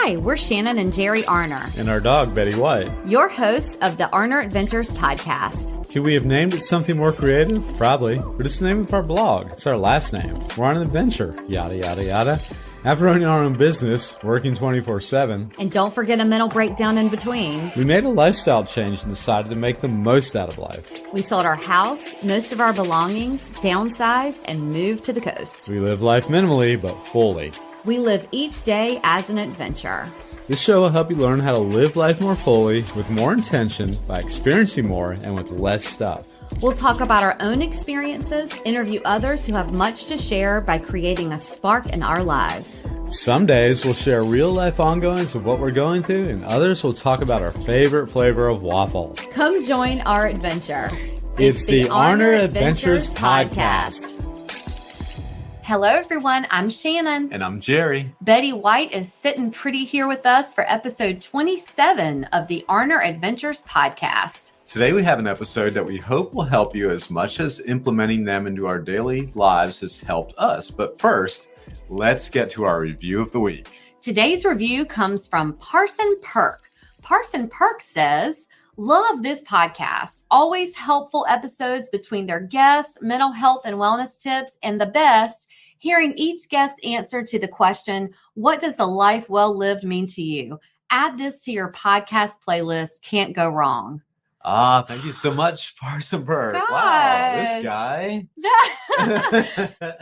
Hi, we're Shannon and Jerry Arner. And our dog, Betty White. Your hosts of the Arner Adventures podcast. Could we have named it something more creative? Probably. But it's the name of our blog. It's our last name. We're on an adventure. Yada, yada, yada. After owning our own business, working 24/7. And don't forget a mental breakdown in between. We made a lifestyle change and decided to make the most out of life. We sold our house, most of our belongings, downsized, and moved to the coast. We live life minimally, but fully. We live each day as an adventure. This show will help you learn how to live life more fully, with more intention, by experiencing more, and with less stuff. We'll talk about our own experiences, interview others who have much to share by creating a spark in our lives. Some days we'll share real-life ongoings of what we're going through, and others will talk about our favorite flavor of waffle. Come join our adventure. It's the Arner Adventures Podcast. Hello, everyone. I'm Shannon. And I'm Jerry. Betty White is sitting pretty here with us for episode 27 of the Arner Adventures Podcast. Today we have an episode that we hope will help you as much as implementing them into our daily lives has helped us. But first, let's get to our review of the week. Today's review comes from Parson Perk. Parson Perk says, "Love this podcast. Always helpful episodes between their guests, mental health and wellness tips, and the best, hearing each guest's answer to the question, what does a life well lived mean to you? Add this to your podcast playlist. Can't go wrong." Thank you so much, Parson Perk. Gosh. Wow, this guy.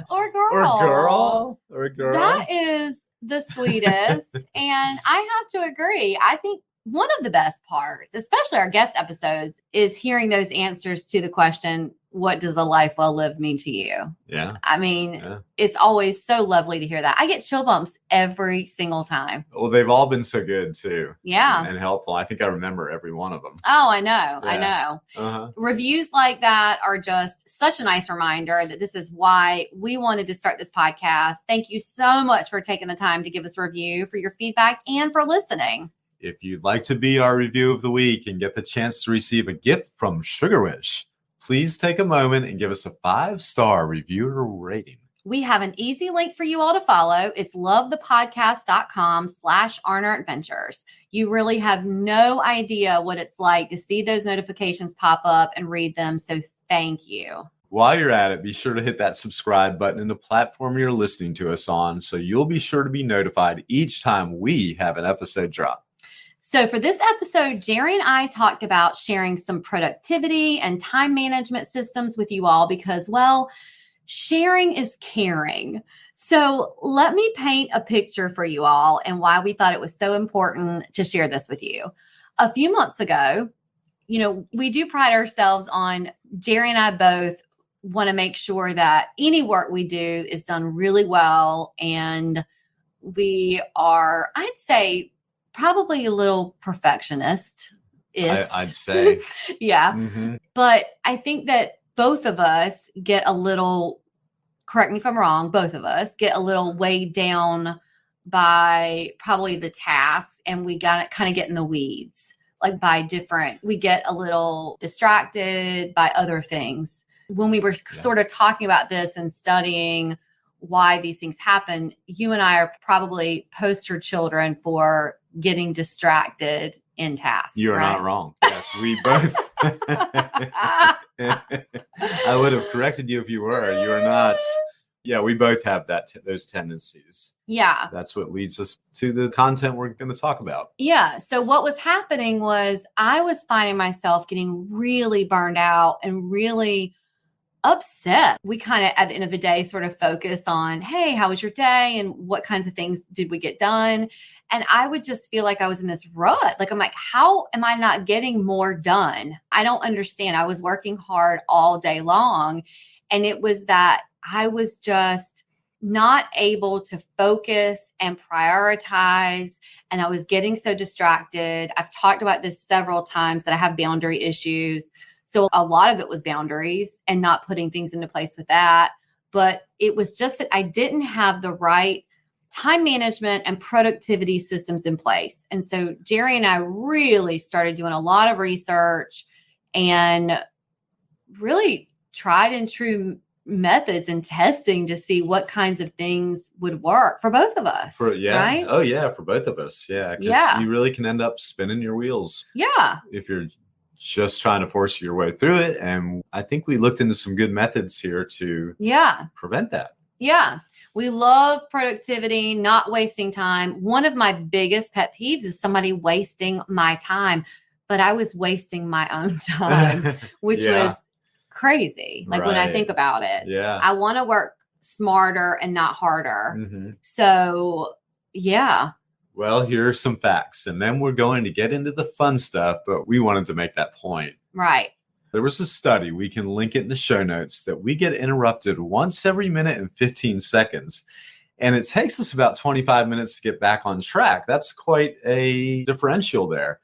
Or girl. Or girl. That is the sweetest. And I have to agree. I think one of the best parts, especially our guest episodes, is hearing those answers to the question, what does a life well lived mean to you? Yeah. I mean, It's always so lovely to hear that. I get chill bumps every single time. Well, they've all been so good too. Yeah. And helpful. I think I remember every one of them. Oh, I know. Yeah. I know. Uh-huh. Reviews like that are just such a nice reminder that this is why we wanted to start this podcast. Thank you so much for taking the time to give us a review, for your feedback, and for listening. If you'd like to be our review of the week and get the chance to receive a gift from Sugar Wish, please take a moment and give us a 5-star review or rating. We have an easy link for you all to follow. It's lovethepodcast.com/Arner Adventures. You really have no idea what it's like to see those notifications pop up and read them. So thank you. While you're at it, be sure to hit that subscribe button in the platform you're listening to us on, so you'll be sure to be notified each time we have an episode drop. So for this episode, Jerry and I talked about sharing some productivity and time management systems with you all because, well, sharing is caring. So let me paint a picture for you all and why we thought it was so important to share this with you. A few months ago, we do pride ourselves on, Jerry and I both want to make sure that any work we do is done really well. And we are, I'd say, probably a little perfectionist. I'd say. Yeah. Mm-hmm. But I think that both of us get a little, correct me if I'm wrong, both of us get a little weighed down by probably the tasks, and we got to kind of get in the weeds, we get a little distracted by other things. When we were sort of talking about this and studying why these things happen, you and I are probably poster children for getting distracted in tasks. You're not wrong. Yes, we both. I would have corrected you if you were. You are not. Yeah, we both have those tendencies. Yeah. That's what leads us to the content we're going to talk about. Yeah. So what was happening was I was finding myself getting really burned out and really upset. We kind of, at the end of the day, sort of focus on, hey, how was your day? And what kinds of things did we get done? And I would just feel like I was in this rut. I'm like, how am I not getting more done? I don't understand. I was working hard all day long. And it was that I was just not able to focus and prioritize. And I was getting so distracted. I've talked about this several times that I have boundary issues. So a lot of it was boundaries and not putting things into place with that. But it was just that I didn't have the right time management and productivity systems in place. And so Jerry and I really started doing a lot of research and really tried and true methods and testing to see what kinds of things would work for both of us. Right? Oh, yeah. For both of us. Yeah. Because you really can end up spinning your wheels. Yeah. If you're just trying to force your way through it. And I think we looked into some good methods here to prevent that. Yeah. We love productivity, not wasting time. One of my biggest pet peeves is somebody wasting my time, but I was wasting my own time, which was crazy. Like when I think about it, I want to work smarter and not harder. Mm-hmm. So, yeah. Well, here are some facts, and then we're going to get into the fun stuff, but we wanted to make that point. Right. There was a study, we can link it in the show notes, that we get interrupted once every minute and 15 seconds. And it takes us about 25 minutes to get back on track. That's quite a differential there.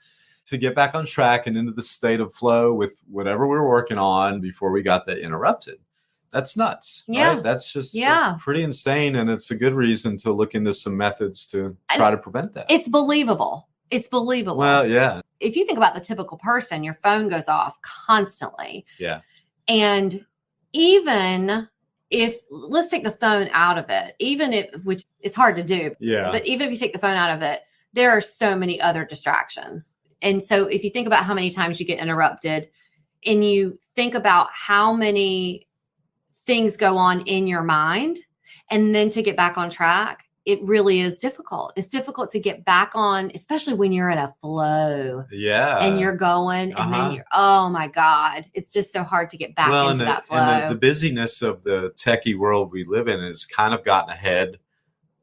To get back on track and into the state of flow with whatever we're working on before we got that interrupted. That's nuts. Yeah. Right? That's just pretty insane. And it's a good reason to look into some methods to try to prevent that. It's believable. It's believable. Well, yeah. If you think about the typical person, your phone goes off constantly. Yeah. And even if, let's take the phone out of it, which it's hard to do. Yeah. But even if you take the phone out of it, there are so many other distractions. And so if you think about how many times you get interrupted and you think about how many things go on in your mind, and then to get back on track, it really is difficult. It's difficult to get back on, especially when you're in a flow. Yeah. And you're going and then oh my God, it's just so hard to get back into that flow. And the busyness of the techie world we live in has kind of gotten ahead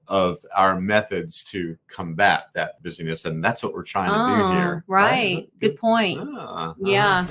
of our methods to combat that busyness. And that's what we're trying to do here. Right. Good point. Yeah.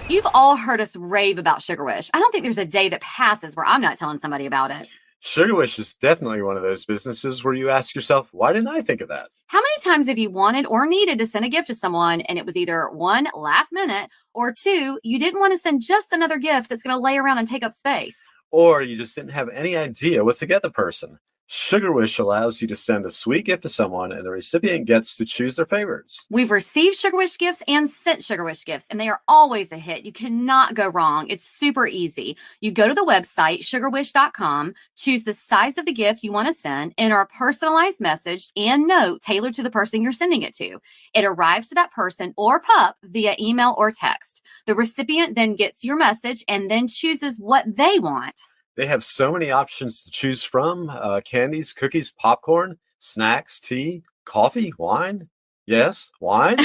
You've all heard us rave about Sugar Wish. I don't think there's a day that passes where I'm not telling somebody about it. Sugar Wish is definitely one of those businesses where you ask yourself, why didn't I think of that? How many times have you wanted or needed to send a gift to someone and it was either one, last minute, or two, you didn't want to send just another gift that's going to lay around and take up space? Or you just didn't have any idea what to get the person? Sugar Wish allows you to send a sweet gift to someone and the recipient gets to choose their favorites. We've received Sugar Wish gifts and sent Sugar Wish gifts, and they are always a hit. You cannot go wrong. It's super easy. You go to the website, sugarwish.com, choose the size of the gift you want to send, enter a personalized message and note tailored to the person you're sending it to. It arrives to that person or pup via email or text. The recipient then gets your message and then chooses what they want. They have so many options to choose from. Candies, cookies, popcorn, snacks, tea, coffee, wine. Yes, wine.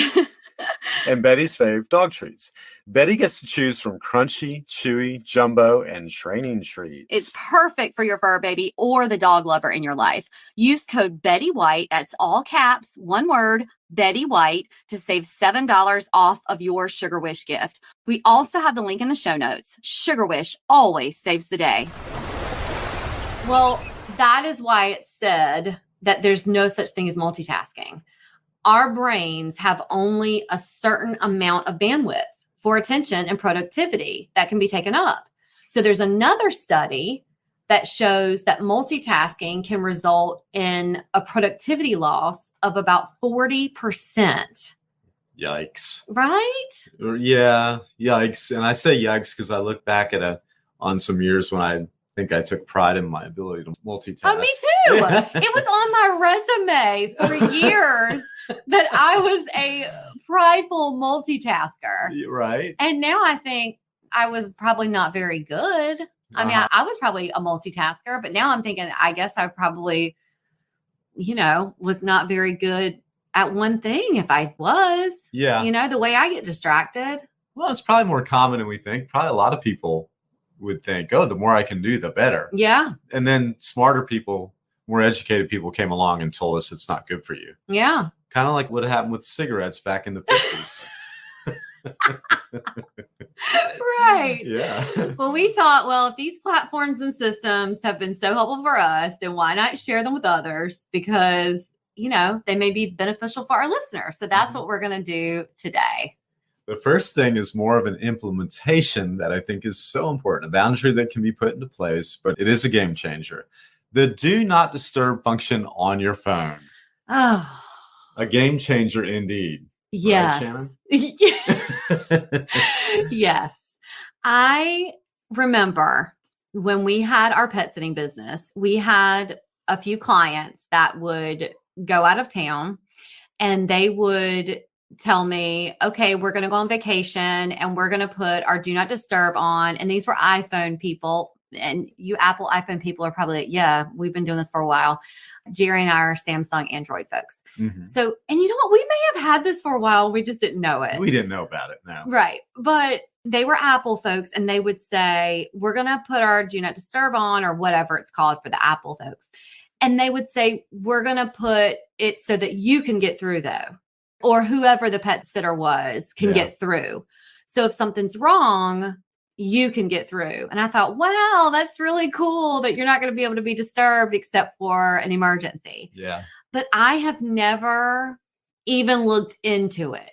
And Betty's fave, dog treats. Betty gets to choose from crunchy, chewy, jumbo, and training treats. It's perfect for your fur baby or the dog lover in your life. Use code Betty White, that's all caps, one word, Betty White, to save $7 off of your Sugar Wish gift. We also have the link in the show notes. Sugar Wish always saves the day. Well, that is why it's said that there's no such thing as multitasking. Our brains have only a certain amount of bandwidth for attention and productivity that can be taken up. So there's another study that shows that multitasking can result in a productivity loss of about 40%. Yikes. Right? Yeah, yikes. And I say yikes because I look back on some years when I think I took pride in my ability to multitask. Oh, me too. It was on my resume for years that I was a prideful multitasker. Right. And now I think I was probably not very good. I mean, I was probably a multitasker, but now I'm thinking, I guess I probably, was not very good at one thing if I was. Yeah. The way I get distracted. Well, it's probably more common than we think. Probably a lot of people would think, oh, the more I can do, the better. Yeah. And then smarter people, more educated people came along and told us it's not good for you. Yeah. Kind of like what happened with cigarettes back in the 50s. Right. Yeah. Well, we thought, if these platforms and systems have been so helpful for us, then why not share them with others? Because, they may be beneficial for our listeners. So that's what we're going to do today. The first thing is more of an implementation that I think is so important, a boundary that can be put into place, but it is a game changer. The do not disturb function on your phone. Oh. A game changer indeed. Yes. Right, Shannon? Yes. I remember when we had our pet sitting business, we had a few clients that would go out of town and they would tell me, okay, we're going to go on vacation and we're going to put our do not disturb on. And these were iPhone people. And you Apple iPhone people are probably like, yeah, we've been doing this for a while. Jerry and I are Samsung Android folks. Mhm. So, and you know what? We may have had this for a while. We just didn't know it. We didn't know about it now. Right. But they were Apple folks and they would say, we're going to put our do not disturb on or whatever it's called for the Apple folks. And they would say, we're going to put it so that you can get through though, or whoever the pet sitter was can get through. So if something's wrong, you can get through. And I thought, wow, that's really cool that you're not going to be able to be disturbed except for an emergency. Yeah. But I have never even looked into it.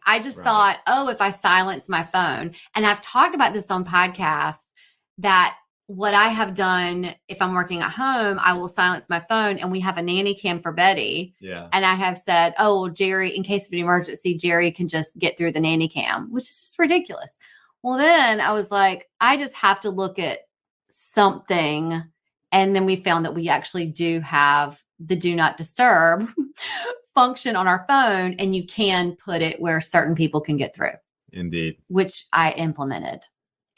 I just thought, oh, if I silence my phone, and I've talked about this on podcasts, that what I have done, if I'm working at home, I will silence my phone, and we have a nanny cam for Betty. Yeah. And I have said, oh, well, Jerry, in case of an emergency, Jerry can just get through the nanny cam, which is just ridiculous. Well, then I was like, I just have to look at something. And then we found that we actually do have the do not disturb function on our phone, and you can put it where certain people can get through. Indeed. Which I implemented.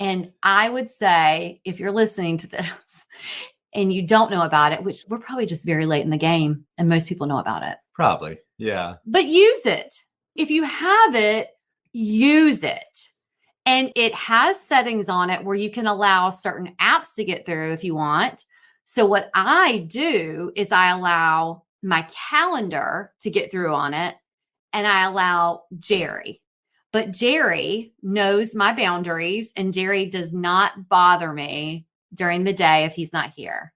And I would say, if you're listening to this and you don't know about it, which we're probably just very late in the game and most people know about it. Probably. Yeah. But use it. If you have it, use it. And it has settings on it where you can allow certain apps to get through if you want. So what I do is I allow my calendar to get through on it, and I allow Jerry. But Jerry knows my boundaries, and Jerry does not bother me during the day if he's not here.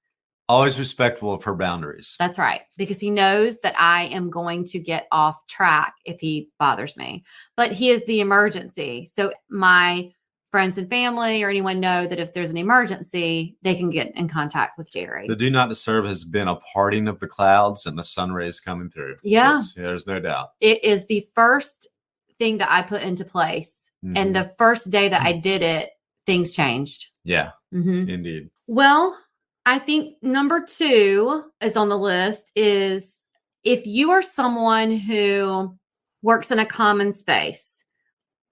Always respectful of her boundaries. That's right. Because he knows that I am going to get off track if he bothers me. But he is the emergency. So my friends and family or anyone know that if there's an emergency, they can get in contact with Jerry. The do not disturb has been a parting of the clouds and the sun rays coming through. Yeah. There's no doubt. It is the first thing that I put into place. Mhm. And the first day that I did it, things changed. Yeah, Mm-hmm. indeed. Well, I think number 2 is on the list is if you are someone who works in a common space,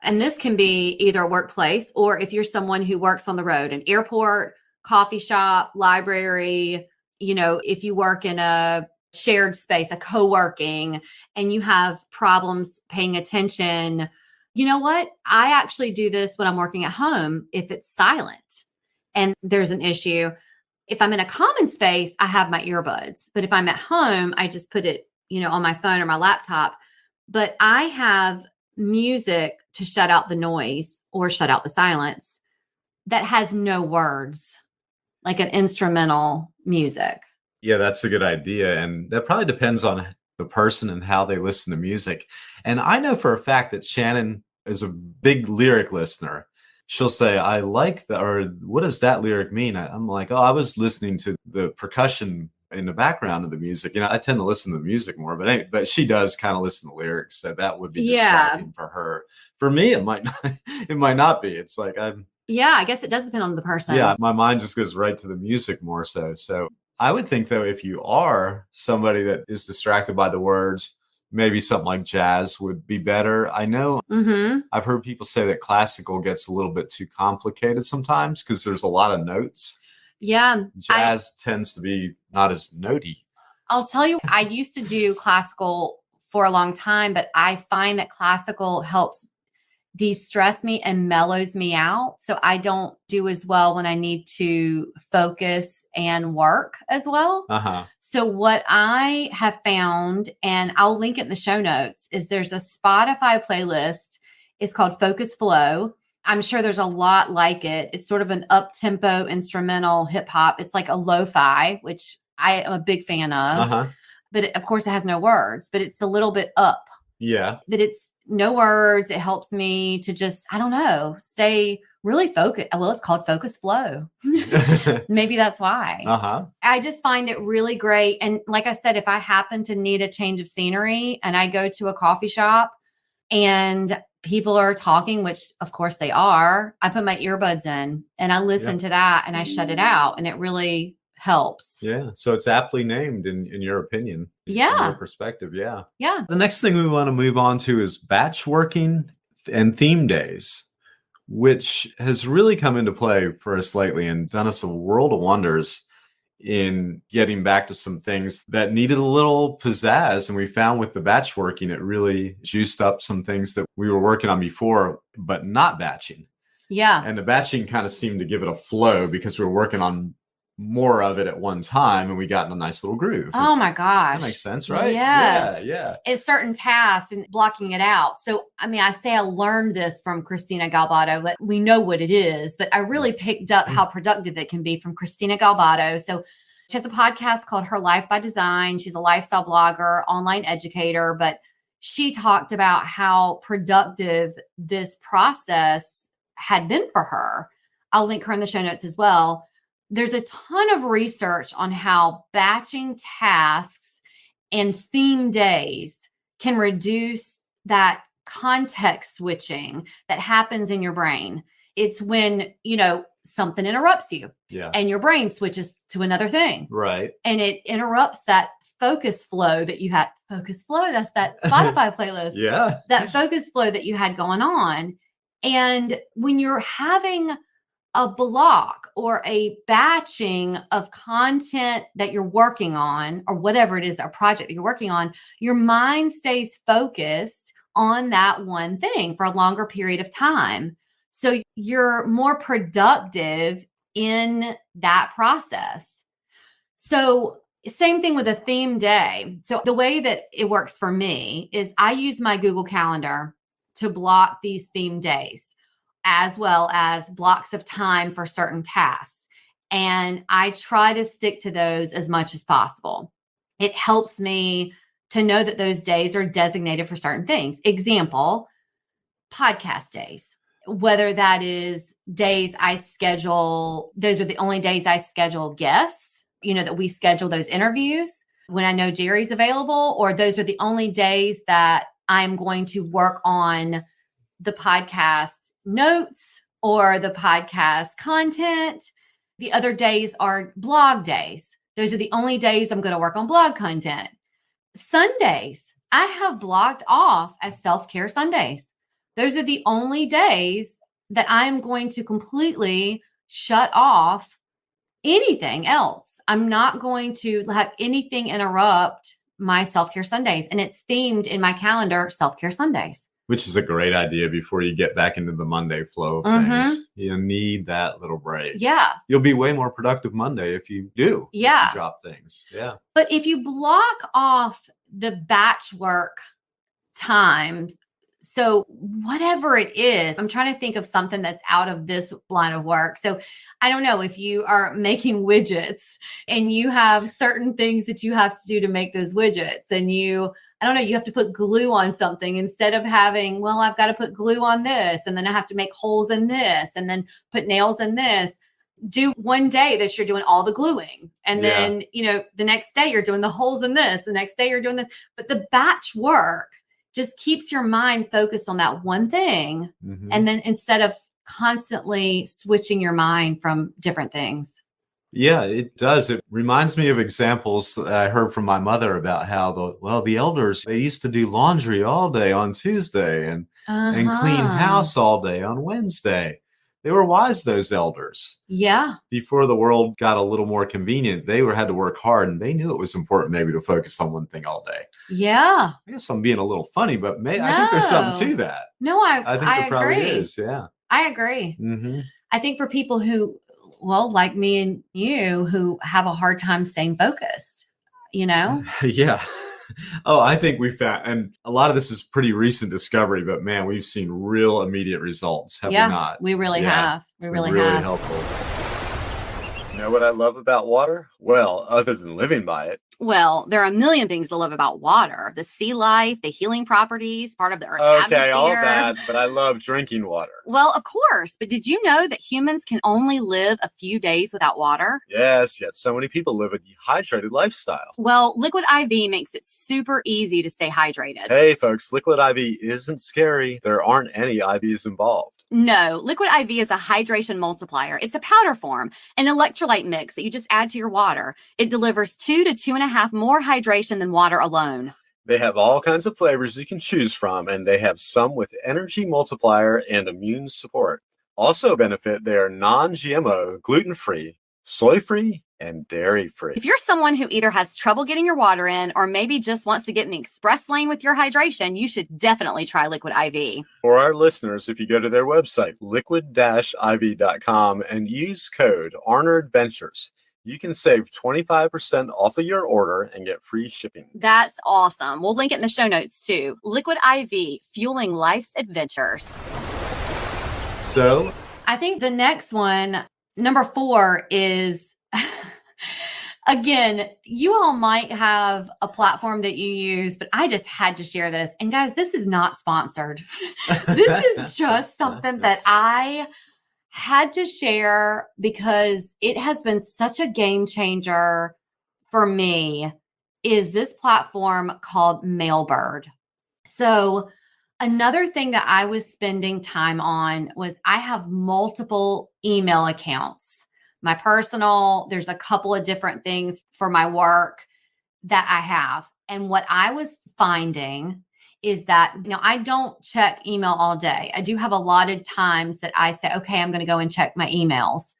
and this can be either a workplace or if you're someone who works on the road, an airport, coffee shop, library, if you work in a shared space, a co-working, and you have problems paying attention, you know what? I actually do this when I'm working at home if it's silent and there's an issue. If I'm in a common space, I have my earbuds. But if I'm at home, I just put it, on my phone or my laptop. But I have music to shut out the noise or shut out the silence that has no words, like an instrumental music. Yeah, that's a good idea. And that probably depends on the person and how they listen to music. And I know for a fact that Shannon is a big lyric listener. She'll say, I like that, or what does that lyric mean? I'm like, oh, I was listening to the percussion in the background of the music. I tend to listen to the music more, but she does kind of listen to lyrics. So that would be distracting for her. For me, it might not be. It's like I guess it does depend on the person. Yeah, my mind just goes right to the music more so. So I would think, though, if you are somebody that is distracted by the words, maybe something like jazz would be better. I know I've heard people say that classical gets a little bit too complicated sometimes because there's a lot of notes. Yeah. Jazz tends to be not as notey. I'll tell you, I used to do classical for a long time, but I find that classical helps de-stress me and mellows me out. So I don't do as well when I need to focus and work as well. So what I have found, and I'll link it in the show notes, is there's a Spotify playlist. It's called Focus Flow. I'm sure there's a lot like it. It's sort of an up-tempo instrumental hip hop. It's like a lo-fi, which I am a big fan of. But of course, it has no words, but it's a little bit up. Yeah. But it's no words. It helps me to just, I don't know, stay really focused. Well, it's called Focus Flow. Maybe that's why. I just find it really great. And like I said, if I happen to need a change of scenery and I go to a coffee shop, and people are talking, which of course they are, I put my earbuds in and I listen to that and I shut it out, and it really helps. Yeah. So it's aptly named in your opinion. Yeah. In your perspective. Yeah. Yeah. The next thing we want to move on to is batch working and theme days, which has really come into play for us lately and done us a world of wonders in getting back to some things that needed a little pizzazz. And we found with the batch working, it really juiced up some things that we were working on before, but not batching. Yeah. And the batching kind of seemed to give it a flow because we were working on more of it at one time and we got in a nice little groove. Oh my gosh. That makes sense, right? Yes. Yeah. It's certain tasks and blocking it out. So, I mean, I say I learned this from Christina Galbato, but we know what it is. But I really picked up how productive it can be from Christina Galbato. So she has a podcast called Her Life by Design. She's a lifestyle blogger, online educator, but she talked about how productive this process had been for her. I'll link her in the show notes as well. There's a ton of research on how batching tasks and theme days can reduce that context switching that happens in your brain. It's when, something interrupts you and your brain switches to another thing. Right. And it interrupts that focus flow that you had. Focus flow, that's that Spotify playlist. Yeah. That focus flow that you had going on. And when you're having a block or a batching of content that you're working on, or whatever it is, a project that you're working on, your mind stays focused on that one thing for a longer period of time. So you're more productive in that process. So same thing with a theme day. So the way that it works for me is I use my Google Calendar to block these theme days, as well as blocks of time for certain tasks. And I try to stick to those as much as possible. It helps me to know that those days are designated for certain things. Example, podcast days. Whether that is days I schedule, those are the only days I schedule guests, that we schedule those interviews when I know Jerry's available, or those are the only days that I'm going to work on the podcast notes or the podcast content. The other days are blog days. Those are the only days I'm going to work on blog content. Sundays, I have blocked off as self-care Sundays. Those are the only days that I'm going to completely shut off anything else. I'm not going to have anything interrupt my self-care Sundays. And it's themed in my calendar, self-care Sundays. Which is a great idea before you get back into the Monday flow of things. You need that little break. Yeah. You'll be way more productive Monday if you do. Yeah. If you drop things. Yeah. But if you block off the batch work time, so whatever it is, I'm trying to think of something that's out of this line of work. So I don't know if you are making widgets and you have certain things that you have to do to make those widgets, and you have to put glue on something instead of having, I've got to put glue on this, and then I have to make holes in this, and then put nails in this. Do one day that you're doing all the gluing. And then, the next day you're doing the holes in this. The next day you're doing this. But the batch work just keeps your mind focused on that one thing. And then instead of constantly switching your mind from different things. Yeah, it does. It reminds me of examples that I heard from my mother about how the elders, they used to do laundry all day on Tuesday and clean house all day on Wednesday. They were wise, those elders. Yeah. Before the world got a little more convenient, they had to work hard, and they knew it was important maybe to focus on one thing all day. Yeah. I guess I'm being a little funny, but I think there's something to that. No, I think there probably is. Yeah. I agree. I think for people who, like me and you, who have a hard time staying focused, Yeah. I think we found, and a lot of this is pretty recent discovery, but man, we've seen real immediate results. Have we not? We really have. We really have. Helpful. know what I love about water? Well, other than living by it. Well, there are a million things to love about water. The sea life, the healing properties, part of the Earth's Okay, all atmosphere. that, but I love drinking water. Well, of course. But did you know that humans can only live a few days without water? Yes, yet so many people live a dehydrated lifestyle. Well, Liquid IV makes it super easy to stay hydrated. Hey, folks, Liquid IV isn't scary. There aren't any IVs involved. No, Liquid IV is a hydration multiplier. It's a powder form, an electrolyte mix that you just add to your water. It delivers 2 to 2.5 more hydration than water alone. They have all kinds of flavors you can choose from, and they have some with energy multiplier and immune support. Also benefit, they are non-GMO, gluten-free, soy-free, and dairy-free. If you're someone who either has trouble getting your water in or maybe just wants to get in the express lane with your hydration, you should definitely try Liquid IV. For our listeners, if you go to their website, liquid-iv.com, and use code ARNERADVENTURES, you can save 25% off of your order and get free shipping. That's awesome. We'll link it in the show notes too. Liquid IV, fueling life's adventures. So I think the next one, number 4, is again, you all might have a platform that you use, but I just had to share this. And guys, this is not sponsored. This is just something that I had to share because it has been such a game changer for me, is this platform called Mailbird. So another thing that I was spending time on was I have multiple email accounts. My personal, there's a couple of different things for my work that I have. And what I was finding is that, I don't check email all day. I do have allotted times that I say, okay, I'm going to go and check my emails.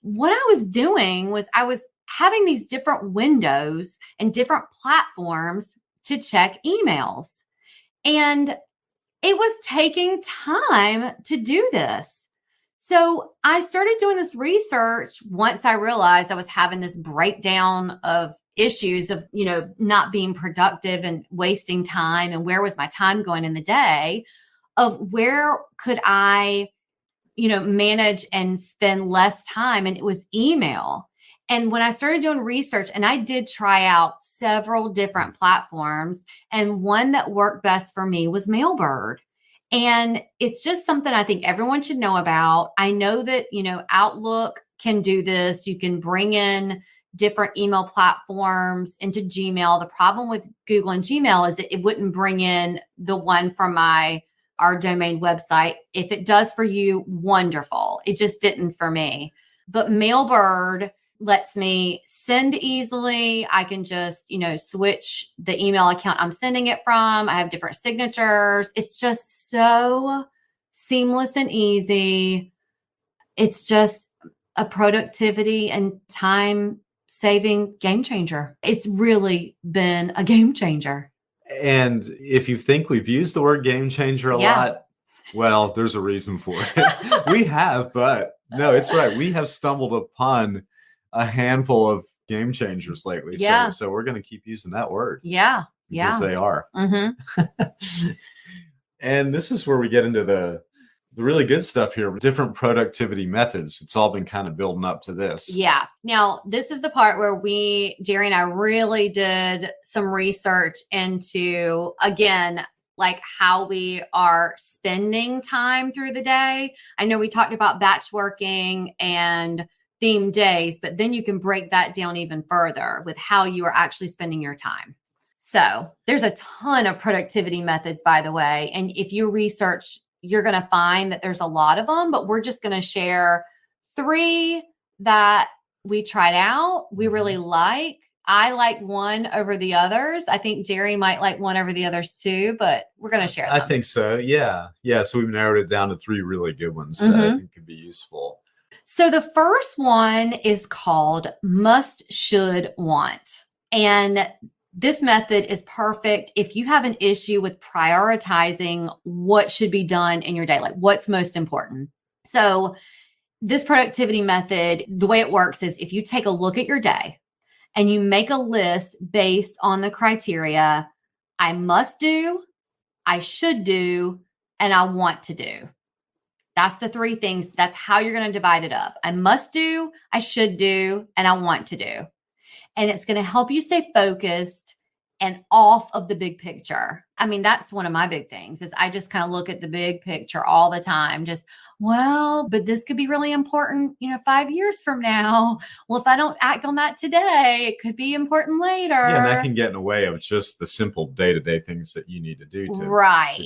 What I was doing was I was having these different windows and different platforms to check emails. And it was taking time to do this. So I started doing this research once I realized I was having this breakdown of issues of, not being productive and wasting time, and where was my time going in the day, of where could I, manage and spend less time. And it was email. And when I started doing research, and I did try out several different platforms, and one that worked best for me was Mailbird. And it's just something I think everyone should know about. I know that, Outlook can do this. You can bring in different email platforms into Gmail. The problem with Google and Gmail is that it wouldn't bring in the one from our domain website. If it does for you, wonderful. It just didn't for me. But Mailbird lets me send easily. I can just, switch the email account I'm sending it from. I have different signatures. It's just so seamless and easy. It's just a productivity and time saving game changer. It's really been a game changer. And if you think we've used the word game changer a lot, well, there's a reason for it. We have, but no, it's right. We have stumbled upon a handful of game changers lately. Yeah. So we're going to keep using that word. Yeah. Because they are. Mm-hmm. And this is where we get into the really good stuff here with different productivity methods. It's all been kind of building up to this. Yeah. Now, this is the part where Jerry and I really did some research into, again, like how we are spending time through the day. I know we talked about batch working and theme days, but then you can break that down even further with how you are actually spending your time. So there's a ton of productivity methods, by the way. And if you research, you're going to find that there's a lot of them, but we're just going to share 3 that we tried out. We really like. I like one over the others. I think Jerry might like one over the others too, but we're going to share them. I think so. Yeah. Yeah. So we've narrowed it down to 3 really good ones that I think could be useful. So the first one is called must, should, want. And this method is perfect if you have an issue with prioritizing what should be done in your day, like what's most important. So this productivity method, the way it works is if you take a look at your day and you make a list based on the criteria, I must do, I should do, and I want to do. That's the three things. That's how you're going to divide it up. I must do, I should do, and I want to do. And it's going to help you stay focused and off of the big picture. I mean, that's one of my big things is I just kind of look at the big picture all the time. Just, well, but this could be really important, 5 years from now. Well, if I don't act on that today, it could be important later. Yeah, and that can get in the way of just the simple day-to-day things that you need to do to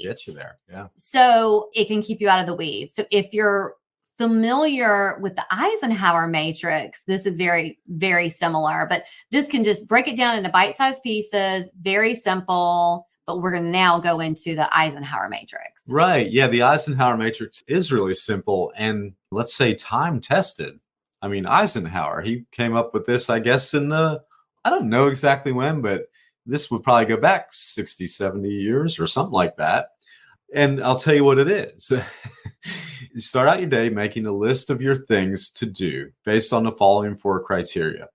get you there. Yeah. So it can keep you out of the weeds. So if you're familiar with the Eisenhower Matrix, this is very, very similar, but this can just break it down into bite-sized pieces, very simple, but we're going to now go into the Eisenhower Matrix. Right. Yeah. The Eisenhower Matrix is really simple and let's say time tested. I mean, Eisenhower, he came up with this, I guess, I don't know exactly when, but this would probably go back 60, 70 years or something like that. And I'll tell you what it is. You start out your day making a list of your things to do based on the following 4 criteria.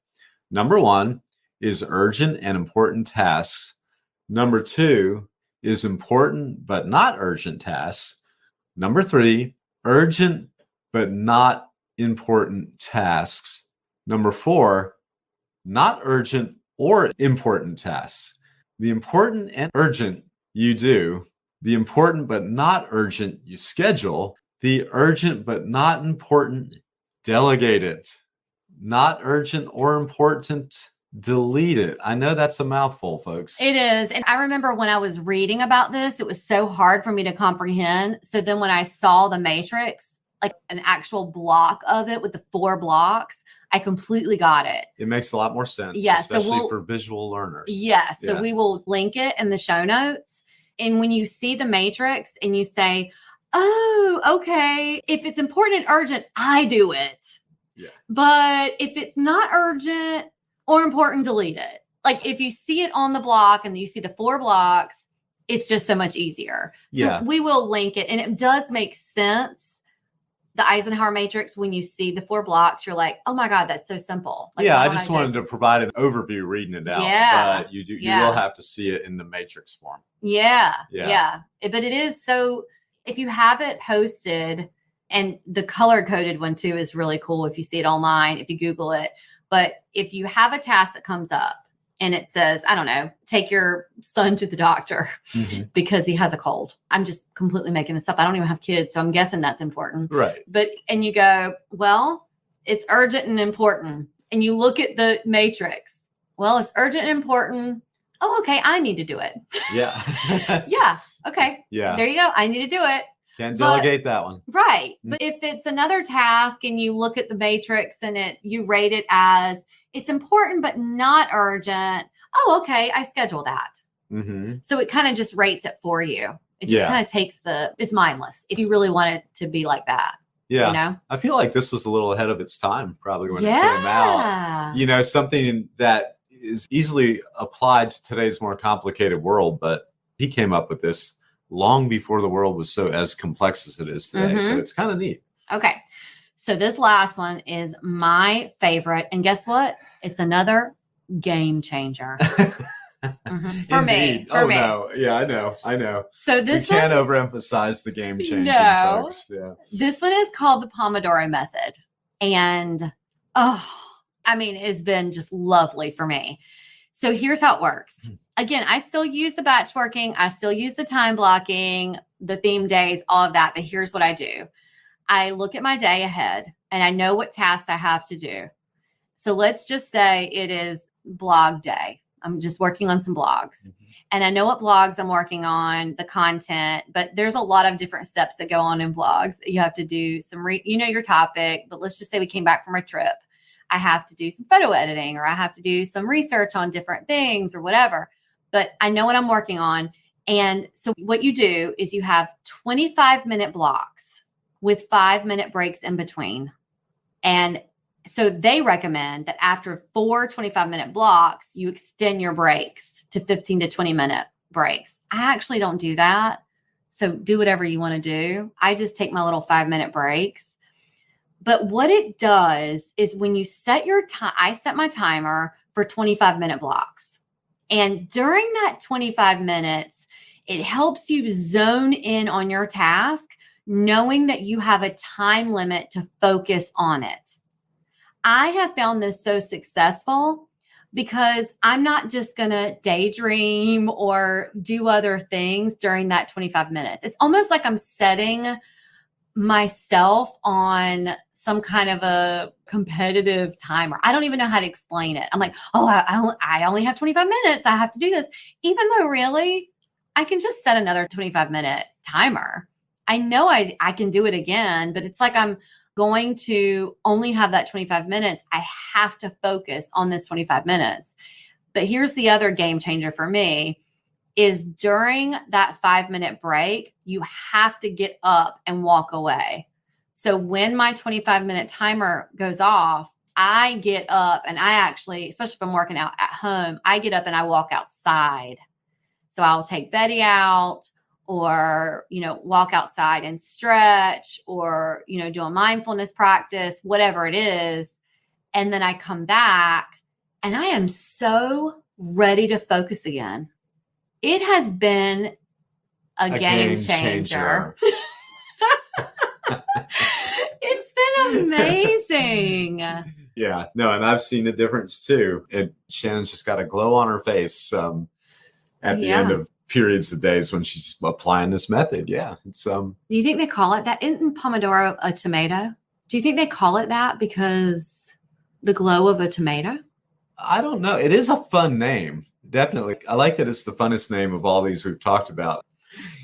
Number 1 is urgent and important tasks. Number 2 is important but not urgent tasks. Number 3, urgent but not important tasks. Number 4, not urgent or important tasks. The important and urgent you do. The important but not urgent you schedule. The urgent but not important, delegate it. Not urgent or important, delete it. I know that's a mouthful, folks. It is. And I remember when I was reading about this, it was so hard for me to comprehend. So then when I saw the matrix, like an actual block of it with the 4 blocks, I completely got it. It makes a lot more sense, especially for visual learners. Yes. So we will link it in the show notes. And when you see the matrix and you say, oh, okay, if it's important and urgent, I do it. Yeah. But if it's not urgent or important, delete it. Like if you see it on the block and you see the 4 blocks, it's just so much easier. So we will link it. And it does make sense. The Eisenhower Matrix, when you see the 4 blocks, you're like, oh my God, that's so simple. Like, I just wanted to provide an overview reading it out. Yeah. But you will have to see it in the matrix form. Yeah. But it is so, if you have it posted, and the color coded one too is really cool if you see it online, if you Google it. But if you have a task that comes up and it says, I don't know, take your son to the doctor because he has a cold. I'm just completely making this up. I don't even have kids, so I'm guessing that's important. Right. And you go, well, it's urgent and important. And you look at the matrix. Well, it's urgent and important. Oh, okay. I need to do it. Yeah. Yeah. Okay. Yeah. There you go. I need to do it. Can't delegate that one. Right. But if it's another task and you look at the matrix and you rate it as it's important, but not urgent. Oh, okay. I schedule that. So it kind of just rates it for you. It just kind of takes it's mindless if you really want it to be like that. Yeah. I feel like this was a little ahead of its time, probably when it came out. Something that is easily applied to today's more complicated world, but he came up with this long before the world was as complex as it is today. So it's kind of neat. Okay. So this last one is my favorite. And guess what? It's another game changer. For me. No. Yeah, I know. So this one, can't overemphasize the game changing, folks. Yeah. This one is called the Pomodoro Method. And it's been just lovely for me. So here's how it works. Again, I still use the batch working. I still use the time blocking, the theme days, all of that. But here's what I do. I look at my day ahead and I know what tasks I have to do. So let's just say it is blog day. I'm just working on some blogs and I know what blogs I'm working on, the content, but there's a lot of different steps that go on in blogs. You have to do some, your topic, but let's just say we came back from a trip. I have to do some photo editing or I have to do some research on different things or whatever. But I know what I'm working on. And so what you do is you have 25-minute blocks with 5-minute breaks in between. And so they recommend that after 4 25-minute blocks, you extend your breaks to 15 to 20-minute breaks. I actually don't do that. So do whatever you want to do. I just take my little 5-minute breaks. But what it does is when you set your time, I set my timer for 25-minute blocks. And during that 25 minutes, it helps you zone in on your task. knowing that you have a time limit to focus on it. I have found this so successful because I'm not just going to daydream or do other things during that 25 minutes. It's almost like I'm setting myself on some kind of a competitive timer. I don't even know how to explain it. I'm like, oh, I only have 25 minutes. I have to do this. Even though really, I can just set another 25-minute timer. I know I can do it again, but it's like I'm going to only have that 25 minutes. I have to focus on this 25 minutes. But here's the other game changer for me is during that 5-minute break, you have to get up and walk away. So when my 25-minute timer goes off, I get up and I actually, especially if I'm working out at home, I get up and I walk outside. So I'll take Betty out or, walk outside and stretch or, do a mindfulness practice, whatever it is. And then I come back and I am so ready to focus again. It has been a game changer. It's been amazing. Yeah, no, and I've seen the difference too. And Shannon's just got a glow on her face at the end of periods of days when she's applying this method. Yeah, it's Do you think they call it that? Isn't Pomodoro a tomato? Do you think they call it that because the glow of a tomato? I don't know. It is a fun name. Definitely. I like that it's the funnest name of all these we've talked about.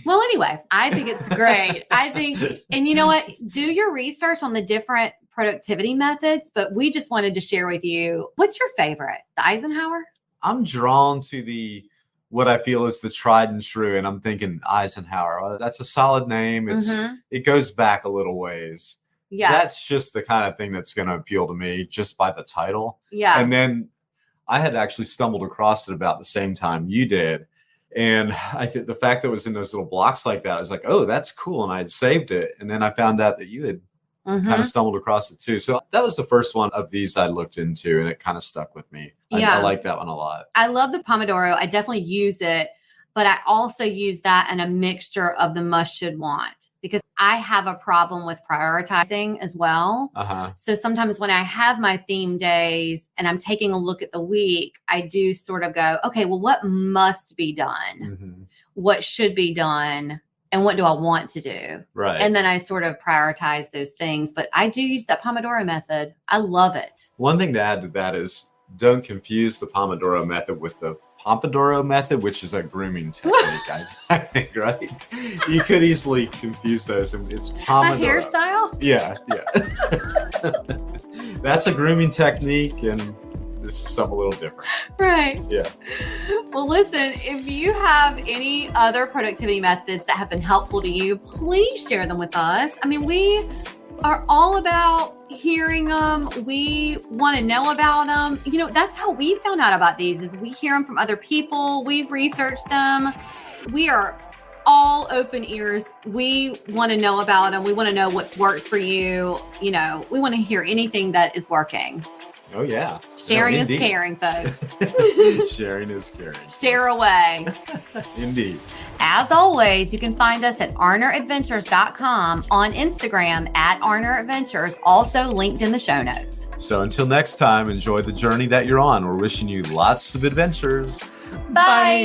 Well, anyway, I think it's great. And you know what? Do your research on the different productivity methods, but we just wanted to share with you, what's your favorite? The Eisenhower? I'm drawn to what I feel is the tried and true. And I'm thinking Eisenhower. Oh, that's a solid name. It goes back a little ways. Yeah. That's just the kind of thing that's going to appeal to me just by the title. Yeah. And then I had actually stumbled across it about the same time you did. And I think the fact that it was in those little blocks like that, I was like, oh, that's cool. And I had saved it. And then I found out that you had kind of stumbled across it too. So that was the first one of these I looked into and it kind of stuck with me. I like that one a lot. I love the Pomodoro. I definitely use it, but I also use that in a mixture of the must, should, want, because I have a problem with prioritizing as well. So sometimes when I have my theme days and I'm taking a look at the week, I do sort of go, okay, well, what must be done? What should be done? And what do I want to do? Right. And then I sort of prioritize those things. But I do use that Pomodoro method. I love it. One thing to add to that is don't confuse the Pomodoro method with the Pomodoro method, which is a grooming technique, I think, right? You could easily confuse those. It's Pomodoro. A hairstyle? Yeah. That's a grooming technique, and this is something a little different. Right. Yeah. Well, listen, if you have any other productivity methods that have been helpful to you, please share them with us. I mean, we are all about hearing them. We want to know about them. That's how we found out about these is we hear them from other people. We've researched them. We are all open ears. We want to know about them. We want to know what's worked for you. We want to hear anything that is working. Oh, yeah. Sharing is caring, folks. Sharing is caring. Share away. Indeed. As always, you can find us at arneradventures.com, on Instagram at arneradventures, also linked in the show notes. So until next time, enjoy the journey that you're on. We're wishing you lots of adventures. Bye.